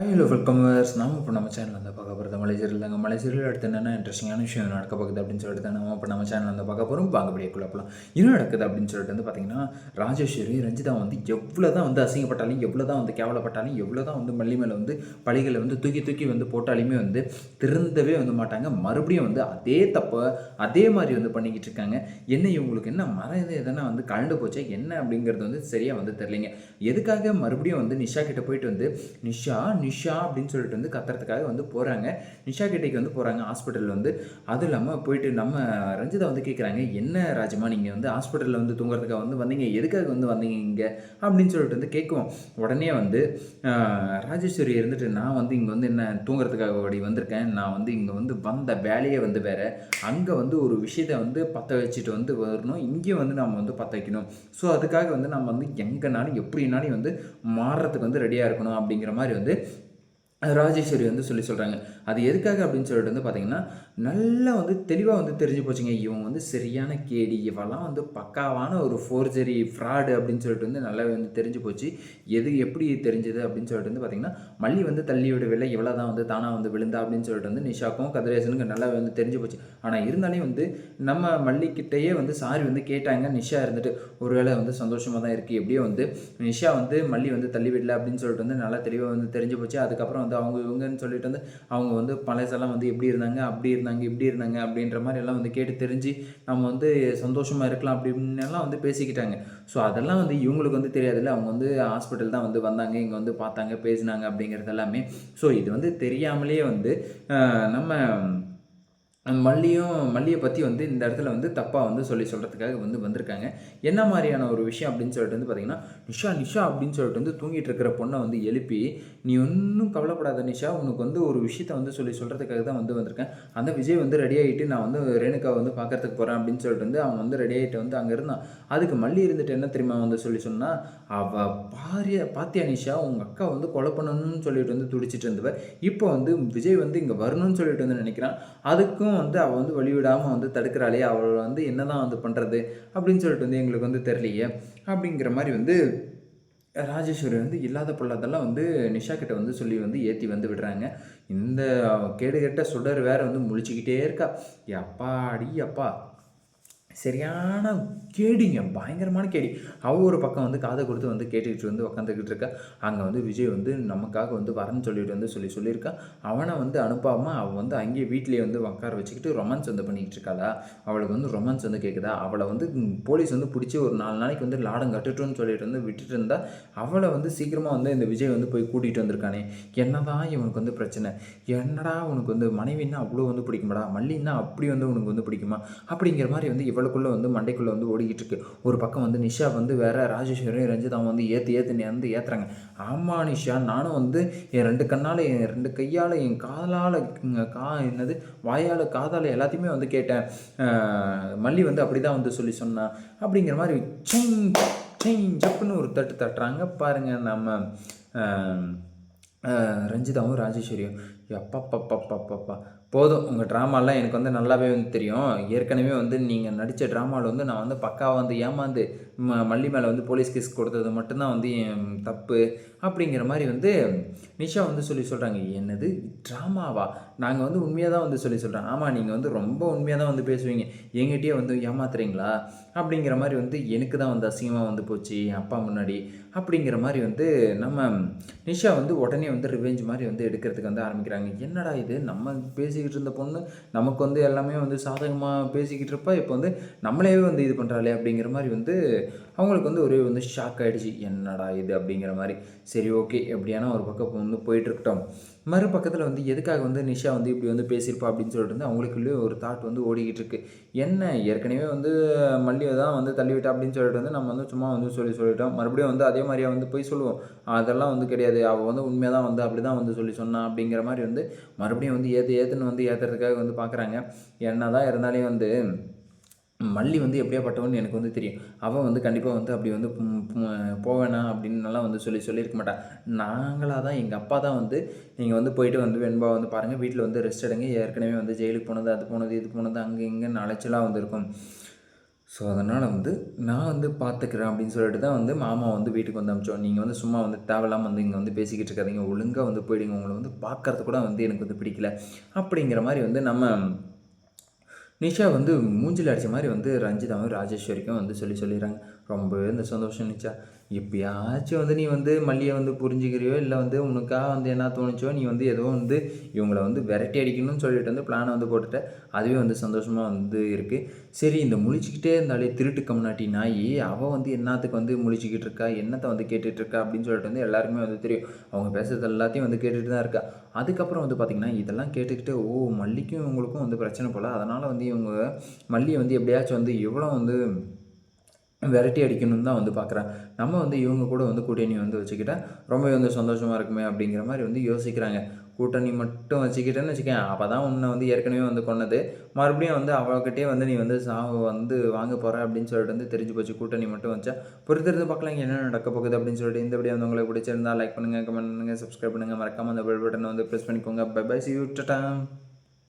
Hello welcome verse நாம இப்போ நம்ம சேனல் வந்து பார்க்க போகிறது மலைசீரியல் தாங்க. மலைசீரியல் அடுத்து என்னென்ன இன்ட்ரெஸ்டிங்கான விஷயம் நடக்க போகுது அப்படின்னு சொல்லிட்டு தான் நம்ம இப்போ நம்ம சேனல் வந்து பார்க்க போகிறோம். வாங்கப்படியே குழப்பலாம் என்ன நடக்குது அப்படின்னு சொல்லிட்டு வந்து பார்த்தீங்கன்னா, ராஜேஸ்வரி ரஞ்சிதா வந்து எவ்வளோ தான் வந்து அசிங்கப்பட்டாலும், எவ்வளோ தான் வந்து கேவலப்பட்டாலும், எவ்வளோ தான் வந்து மல்லி மேலே வந்து பழிகளை வந்து தூக்கி தூக்கி வந்து போட்டாலுமே வந்து திருந்தவே வந்து மாட்டாங்க. மறுபடியும் வந்து அதே தப்பை அதே மாதிரி வந்து பண்ணிக்கிட்டு இருக்காங்க. என்ன இவங்களுக்கு என்ன மரம் எதனா வந்து கலண்டு போச்சே என்ன அப்படிங்கிறது வந்து சரியாக வந்து தெரியலைங்க. எதுக்காக மறுபடியும் வந்து நிஷா கிட்ட போயிட்டு வந்து நிஷா நிஷா அப்படின்னு சொல்லிட்டு வந்து கத்துறதுக்காக வந்து போகிறாங்க. நிஷா கிட்டேக்கு வந்து போகிறாங்க ஹாஸ்பிட்டலில் வந்து. அதுவும் இல்லாமல் போயிட்டு நம்ம ரஞ்சிதா வந்து கேட்குறாங்க, என்ன ராஜமா நீங்கள் வந்து ஹாஸ்பிட்டலில் வந்து தூங்குறதுக்காக வந்து வந்தீங்க, எதுக்காக வந்து வந்தீங்க இங்கே அப்படின்னு சொல்லிட்டு வந்து கேட்குவோம். உடனே வந்து ராஜேஸ்வரி இருந்துட்டு, நான் வந்து இங்கே வந்து என்ன தூங்குறதுக்காக ஓடி வந்திருக்கேன், நான் வந்து இங்கே வந்து வந்த வேலையே வந்து வேறு, அங்கே வந்து ஒரு விஷயத்தை வந்து பற்ற வச்சுட்டு வந்து வரணும், இங்கேயும் வந்து நம்ம வந்து பற்ற வைக்கணும். ஸோ அதுக்காக வந்து நம்ம வந்து எங்கேனாலும் எப்படினாலும் வந்து மாறுறதுக்கு வந்து ரெடியாக இருக்கணும் அப்படிங்கிற மாதிரி வந்து ராஜேஸ்வரி வந்து சொல்கிறாங்க. அது எதுக்காக அப்படின்னு சொல்லிட்டு வந்து பார்த்தீங்கன்னா, நல்லா வந்து தெளிவாக வந்து தெரிஞ்சு போச்சுங்க. இவங்க வந்து சரியான கேடி, இவெல்லாம் வந்து பக்காவான ஒரு ஃபோர்ஜரி ஃப்ராடு அப்படின்னு சொல்லிட்டு வந்து நல்லாவே வந்து தெரிஞ்சு போச்சு. எது எப்படி தெரிஞ்சது அப்படின்னு சொல்லிட்டு வந்து பார்த்தீங்கன்னா, மல்லி வந்து தள்ளி விடவில்லை, இவ்வளோ தான் வந்து தானாக வந்து விழுந்தா அப்படின்னு சொல்லிட்டு வந்து நிஷாக்கும் கதிரேசனுக்கு நல்லாவே வந்து தெரிஞ்சு போச்சு. ஆனால் இருந்தாலும் வந்து நம்ம மல்லிக்கிட்டேயே வந்து சாரி வந்து கேட்டாங்க. நிஷா இருந்துட்டு ஒருவேளை வந்து சந்தோஷமாக தான் இருக்குது, எப்படியோ வந்து நிஷா வந்து மல்லி வந்து தள்ளி விடல அப்படின்னு சொல்லிட்டு வந்து நல்லா தெளிவாக வந்து தெரிஞ்சு போச்சு. அதுக்கப்புறம் வந்து அவங்க இவங்கன்னு சொல்லிட்டு வந்து அவங்க வந்து பழசெல்லாம் வந்து எப்படி இருந்தாங்க, அப்படி இருந்தாங்க, இப்படி இருந்தாங்க அப்படின்ற மாதிரி எல்லாம் வந்து கேட்டு தெரிஞ்சு நம்ம வந்து சந்தோஷமாக இருக்கலாம் அப்படின்னு எல்லாம் வந்து பேசிக்கிட்டாங்க. ஸோ அதெல்லாம் வந்து இவங்களுக்கு வந்து தெரியாதுல்ல. அவங்க வந்து ஹாஸ்பிட்டல் தான் வந்து வந்தாங்க, இங்கே வந்து பார்த்தாங்க, பேசினாங்க அப்படிங்கிறது எல்லாமே. ஸோ இது வந்து தெரியாமலே வந்து நம்ம மல்லியை பற்றி வந்து இந்த இடத்துல வந்து தப்பாக வந்து சொல்கிறதுக்காக வந்து வந்திருக்காங்க. என்ன மாதிரியான ஒரு விஷயம் அப்படின்னு சொல்லிட்டு வந்து பார்த்தீங்கன்னா, நிஷா நிஷா அப்படின்னு சொல்லிட்டு வந்து தூங்கிட்டு இருக்கிற பொண்ணை வந்து எழுப்பி, நீ ஒன்றும் கவலைப்படாத நிஷா, உனக்கு வந்து ஒரு விஷயத்த வந்து சொல்கிறதுக்காக தான் வந்து வந்திருக்கேன். அந்த விஜய் வந்து ரெடி ஆகிட்டு நான் வந்து ரேணுகாவை வந்து பார்க்கறதுக்கு போகிறேன் அப்படின்னு சொல்லிட்டு வந்து அவன் வந்து ரெடி ஆகிட்டு வந்து அங்கே இருந்தான். அதுக்கு மல்லி இருந்துட்டு என்ன தெரியுமா வந்து சொன்னால், அவள் பாத்தியா நிஷா, உங்கள் அக்கா வந்து கொலை பண்ணணும்னு சொல்லிட்டு வந்து துடிச்சிட்டு இருந்தவ, இப்போ வந்து விஜய் வந்து இங்கே வரணும்னு சொல்லிட்டு வந்து நினைக்கிறான். அதுக்கும் வந்து அவள் வந்து வழிவிடாமல் வந்து தடுக்கிறாளே, அவள் வந்து என்னதான் வந்து பண்ணுறது அப்படின்னு சொல்லிட்டு வந்து எங்களுக்கு வந்து தெரியலையே அப்படிங்கிற மாதிரி வந்து ராஜேஸ்வரி வந்து இல்லாத பொல்லாதெல்லாம் வந்து நிஷா கிட்ட வந்து சொல்லி வந்து ஏற்றி வந்து விடுறாங்க. இந்த கேடுகெட்ட சுடர் வேற வந்து முழிச்சுக்கிட்டே இருக்கா. அப்பா அடி அப்பா சரியான கேடிங்க, பயங்கரமான கேடி. அவள் ஒரு பக்கம் வந்து காதை கொடுத்து வந்து கேட்டுக்கிட்டு வந்து உக்காந்துக்கிட்டு இருக்கா. அங்கே வந்து விஜய் வந்து நமக்காக வந்து வரன்னு சொல்லிட்டு வந்து சொல்லியிருக்கா. அவனை வந்து அனுப்பாமல் அவள் வந்து அங்கேயே வீட்லேயே வந்து உட்கார வச்சுக்கிட்டு ரொமான்ஸ் வந்து பண்ணிக்கிட்டு இருக்காளா. அவளுக்கு வந்து ரொமான்ஸ் வந்து கேட்குதா. அவளை வந்து போலீஸ் வந்து பிடிச்சி ஒரு 4 நாளைக்கு வந்து லாடம் கட்டுட்டோன்னு சொல்லிட்டு வந்து விட்டுட்டு இருந்தா, அவளை வந்து சீக்கிரமாக வந்து இந்த விஜய் வந்து போய் கூட்டிகிட்டு வந்திருக்கானே. என்னதான் இவனுக்கு வந்து பிரச்சனை, என்னடா உனக்கு வந்து மனைவின்னா அவ்வளோ வந்து பிடிக்குமாடா, மல்லின்னா அப்படி வந்து உனக்கு வந்து பிடிக்குமா அப்படிங்கிற மாதிரி வந்து இவளுக்குள்ளே வந்து மண்டைக்குள்ளே வந்து ஓடிக்கிட்டு இருக்கு. ஒரு பக்கம் வந்து நிஷா வந்து வேற ராஜேஸ்வரி ரஞ்சிதா வந்து ஏற்று வந்து ஏற்றுறாங்க. ஆமாம் நிஷா, நானும் வந்து என் 2 கண்ணால் என் 2 கையால் என் காதலால் என்னது வாயால் காதால் எல்லாத்தையுமே வந்து கேட்டேன். மல்லி வந்து அப்படி தான் வந்து சொன்னா அப்படிங்கிற மாதிரி ஜப்புன்னு ஒரு தட்டு தட்டுறாங்க பாருங்கள் நம்ம ரஞ்சிதாவும் ராஜேஸ்வரியும். அப்பப்பப்பப்பப்பா போதும், உங்கள் ட்ராமாலாம் எனக்கு வந்து நல்லாவே வந்து தெரியும். ஏற்கனவே வந்து நீங்கள் நடித்த ட்ராமாவில் வந்து நான் வந்து பக்காவாக வந்து ஏமாந்து மல்லி மேலே வந்து போலீஸ் கேஸ் கொடுத்தது மட்டும்தான் வந்து என் தப்பு அப்படிங்கிற மாதிரி வந்து நிஷா வந்து சொல்கிறாங்க. என்னது ட்ராமாவா, நாங்கள் வந்து உண்மையாக தான் வந்து சொல்கிறேன். ஆமாம், நீங்கள் வந்து ரொம்ப உண்மையாக தான் வந்து பேசுவீங்க, எங்கிட்டே வந்து ஏமாத்துறீங்களா அப்படிங்கிற மாதிரி வந்து எனக்கு தான் வந்து அசிங்கமாக வந்து போச்சு என் அப்பா முன்னாடி அப்படிங்கிற மாதிரி வந்து நம்ம நிஷா வந்து உடனே வந்து ரிவெஞ்ச் மாதிரி வந்து எடுக்கிறதுக்கு வந்து ஆரம்பிக்கிறாங்க. என்னடா இது, நம்ம பேசிக்கிட்டு இருந்த பொண்ணு நமக்கு வந்து எல்லாமே வந்து சாதகமாக பேசிக்கிட்டு இருப்பா, இப்போ வந்து நம்மளே வந்து இது பண்ணுறாளே அப்படிங்கிற மாதிரி வந்து அவங்களுக்கு வந்து ஒரே வந்து ஷாக் ஆகிடுச்சு. என்னடா இது அப்படிங்கிற மாதிரி. சரி ஓகே, எப்படியானா ஒரு பக்கம் வந்து போயிட்டுருக்கட்டும். மறுபக்கத்தில் வந்து எதுக்காக வந்து நிஷா வந்து இப்படி வந்து பேசியிருப்பா அப்படின்னு சொல்லிட்டு வந்து அவங்களுக்குள்ளே ஒரு தாட் வந்து ஓடிக்கிட்டு இருக்கு. என்ன, ஏற்கனவே வந்து மல்லியை தான் வந்து தள்ளிவிட்டா அப்படின்னு சொல்லிட்டு வந்து நம்ம வந்து சும்மா வந்து சொல்லிட்டோம். மறுபடியும் வந்து அதே மாதிரியாக வந்து போய் சொல்லுவோம். அதெல்லாம் வந்து கிடையாது, அவள் வந்து உண்மையாக தான் வந்து அப்படி தான் வந்து சொன்னா அப்படிங்கிற மாதிரி வந்து மறுபடியும் வந்து ஏற்றுன்னு வந்து ஏற்றுறதுக்காக வந்து பார்க்குறாங்க. என்ன தான் இருந்தாலும் வந்து மல்லி வந்து எப்படியாப்பட்டவன்னு எனக்கு வந்து தெரியும். அவன் வந்து கண்டிப்பாக வந்து அப்படி வந்து போவேணா அப்படின்னுலாம் வந்து சொல்லியிருக்க மாட்டான். நாங்களாக தான், எங்கள் அப்பா தான் வந்து நீங்கள் வந்து போயிட்டு வந்து வெண்பா வந்து பாருங்கள், வீட்டில் வந்து ரெஸ்ட் எடுங்க, ஏற்கனவே வந்து ஜெயிலுக்கு போனது, அது போனது, இது போனது, அங்கே இங்கேன்னு அலைச்சலாக வந்து இருக்கும். ஸோ அதனால் வந்து நான் வந்து பார்த்துக்கிறேன் அப்படின்னு சொல்லிட்டு தான் வந்து மாமா வந்து வீட்டுக்கு வந்து அனுப்பிச்சோம். நீங்கள் வந்து சும்மா வந்து தேவையில்லாம வந்து இங்கே வந்து பேசிக்கிட்டு இருக்காதீங்க. ஒழுங்கா வந்து போயிடுங்க. உங்கள வந்து பார்க்கறது கூட வந்து எனக்கு வந்து பிடிக்கல. அப்படிங்கிற மாரி வந்து நம்ம நிஷா வந்து மூஞ்சில அடிச்ச மாரி வந்து ரஞ்சிதாவும், ராஜேஸ்வரிக்கும் வந்து சொல்லிர்றாங்க. ரொம்பவே இந்த சந்தோஷம் நிஷா. எப்பயாச்சும் வந்து நீ வந்து மல்லிய வந்து புரிஞ்சுக்கிறியோ, இல்ல வந்து உனக்கா வந்து என்ன தோணுச்சோ, நீ வந்து ஏதோ வந்து இவங்கள வந்து விரட்டி அடிக்கணும்னு சொல்லிட்டு வந்து பிளான வந்து போட்டுட்ட. அதுவே வந்து சந்தோஷமா வந்து இருக்கு. சரி இந்த முழிச்சுக்கிட்டே இருந்தாலே திருட்டு கம்னாட்டி நாயி, அவ வந்து என்னாத்துக்கு வந்து முழிச்சுக்கிட்டு இருக்கா? என்னத்த வந்து கேட்டுட்டு இருக்கா? அப்படின்னு சொல்லிட்டு வந்து எல்லாருக்குமே வந்து தெரியும். அவங்க பேசுறது எல்லாத்தையும் வந்து கேட்டுட்டு தான் இருக்கா. அதுக்கப்புறம் வந்து பார்த்தீங்கன்னா, இதெல்லாம் கேட்டுக்கிட்டு, ஓ! மல்லிக்கும் இவங்களுக்கும் வந்து பிரச்சனை போல. அதனால வந்து இவங்க மல்லிய வந்து எப்படியாச்சும் வந்து இவளும் வந்து விரட்டி அடிக்கணும்னு தான் வந்து பார்க்குறா. நம்ம வந்து இவங்க கூட வந்து கூட்டணி வந்து வச்சுக்கிட்டா, ரொம்பவே வந்து சந்தோஷமா இருக்குமே அப்படிங்கிற மாரி வந்து யோசிக்கிறாங்க. கூட்டணி மட்டும் வச்சுக்கிட்டேன்னு வச்சுக்கயேன், அவ தான் உன்ன வந்து ஏற்கனவே வந்து கொன்னது. மறுபடியும் வந்து அவகிட்டயே வந்து நீ வந்து சாவு வந்து வாங்க போற அப்படின்னு சொல்லிட்டு வந்து தெரிஞ்சு போச்சு. கூட்டணி மட்டும் வச்சா. பொறுத்திருந்து பார்க்கலாம் என்ன நடக்க போகுது அப்படின்னு சொல்லிட்டு இந்த வீடியோ வந்து உங்களுக்கு பிடிச்சிருந்தா லைக் பண்ணுங்க, கமெண்ட் பண்ணுங்க, சப்ஸ்கிரைப் பண்ணுங்க. மறக்காம அந்த பெல் பட்டனை வந்து பிரஸ் பண்ணிக்கோங்க. Bye bye. See you. Tata.